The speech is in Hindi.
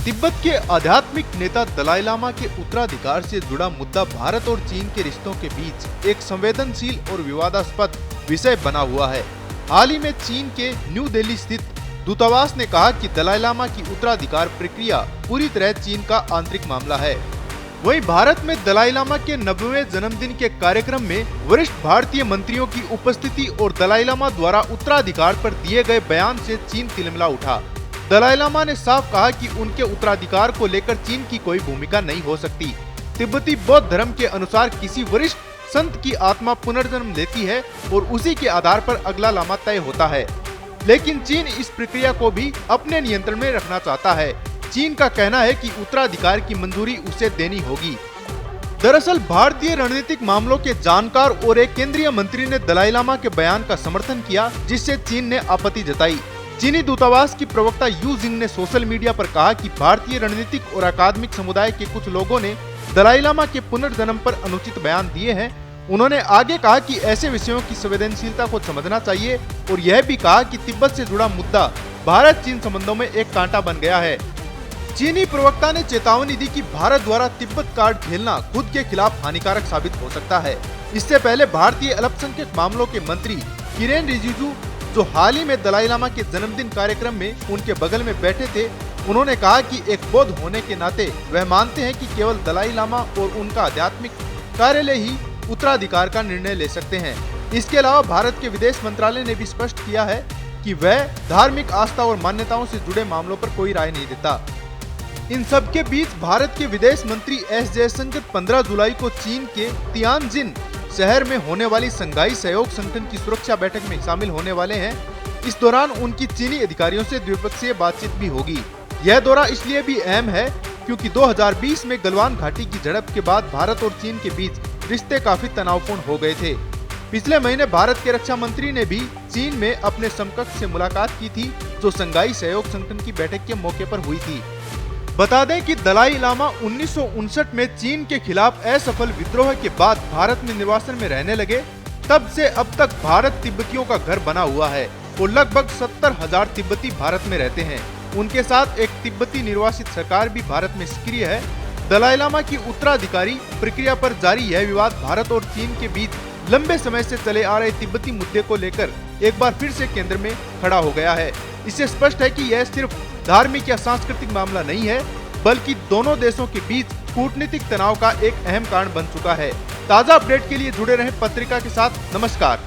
तिब्बत के आध्यात्मिक नेता दलाई लामा के उत्तराधिकार से जुड़ा मुद्दा भारत और चीन के रिश्तों के बीच एक संवेदनशील और विवादास्पद विषय बना हुआ है। हाल ही में चीन के न्यू दिल्ली स्थित दूतावास ने कहा कि दलाई लामा की उत्तराधिकार प्रक्रिया पूरी तरह चीन का आंतरिक मामला है। वहीं भारत में दलाई लामा के 90वें जन्मदिन के कार्यक्रम में वरिष्ठ भारतीय मंत्रियों की उपस्थिति और दलाई लामा द्वारा उत्तराधिकार पर दिए गए बयान से चीन तिलमिला उठा। दलाई लामा ने साफ कहा कि उनके उत्तराधिकार को लेकर चीन की कोई भूमिका नहीं हो सकती। तिब्बती बौद्ध धर्म के अनुसार किसी वरिष्ठ संत की आत्मा पुनर्जन्म लेती है और उसी के आधार पर अगला लामा तय होता है, लेकिन चीन इस प्रक्रिया को भी अपने नियंत्रण में रखना चाहता है। चीन का कहना है कि उत्तराधिकार की मंजूरी उसे देनी होगी। दरअसल भारतीय रणनीतिक मामलों के जानकार और एक केंद्रीय मंत्री ने दलाई लामा के बयान का समर्थन किया, जिससे चीन ने आपत्ति जताई। चीनी दूतावास की प्रवक्ता यू जिंग ने सोशल मीडिया पर कहा कि भारतीय रणनीतिक और अकादमिक समुदाय के कुछ लोगों ने दलाई लामा के पुनर्जन्म पर अनुचित बयान दिए हैं। उन्होंने आगे कहा कि ऐसे विषयों की संवेदनशीलता को समझना चाहिए और यह भी कहा कि तिब्बत से जुड़ा मुद्दा भारत चीन संबंधों में एक कांटा बन गया है। चीनी प्रवक्ता ने चेतावनी दी कि भारत द्वारा तिब्बत कार्ड खेलना खुद के खिलाफ हानिकारक साबित हो सकता है। इससे पहले भारतीय अल्पसंख्यक मामलों के मंत्री किरेन रिजिजू, जो हाल ही में दलाई लामा के जन्मदिन कार्यक्रम में उनके बगल में बैठे थे, उन्होंने कहा कि एक बौद्ध होने के नाते वह मानते हैं कि केवल दलाई लामा और उनका आध्यात्मिक कार्यालय ही उत्तराधिकार का निर्णय ले सकते हैं। इसके अलावा भारत के विदेश मंत्रालय ने भी स्पष्ट किया है कि वह धार्मिक आस्था और मान्यताओं से जुड़े मामलों पर कोई राय नहीं देता। इन सब के बीच भारत के विदेश मंत्री एस जयशंकर 15 जुलाई को चीन के तियानजिन शहर में होने वाली शंघाई सहयोग संगठन की सुरक्षा बैठक में शामिल होने वाले हैं। इस दौरान उनकी चीनी अधिकारियों से द्विपक्षीय बातचीत भी होगी। यह दौरा इसलिए भी अहम है क्योंकि 2020 में गलवान घाटी की झड़प के बाद भारत और चीन के बीच रिश्ते काफी तनावपूर्ण हो गए थे। पिछले महीने भारत के रक्षा मंत्री ने भी चीन में अपने समकक्ष से मुलाकात की थी, जो शंघाई सहयोग संगठन की बैठक के मौके पर हुई थी। बता दें कि दलाई लामा 1959 में चीन के खिलाफ असफल विद्रोह के बाद भारत में निर्वासन में रहने लगे। तब से अब तक भारत तिब्बतियों का घर बना हुआ है और लगभग 70,000 तिब्बती भारत में रहते हैं। उनके साथ एक तिब्बती निर्वासित सरकार भी भारत में सक्रिय है। दलाई लामा की उत्तराधिकारी प्रक्रिया पर जारी यह विवाद भारत और चीन के बीच लंबे समय से चले आ रहे तिब्बती मुद्दे को लेकर एक बार फिर से केंद्र में खड़ा हो गया है। इससे स्पष्ट है कि यह सिर्फ धार्मिक या सांस्कृतिक मामला नहीं है, बल्कि दोनों देशों के बीच कूटनीतिक तनाव का एक अहम कारण बन चुका है। ताजा अपडेट के लिए जुड़े रहें पत्रिका के साथ। नमस्कार।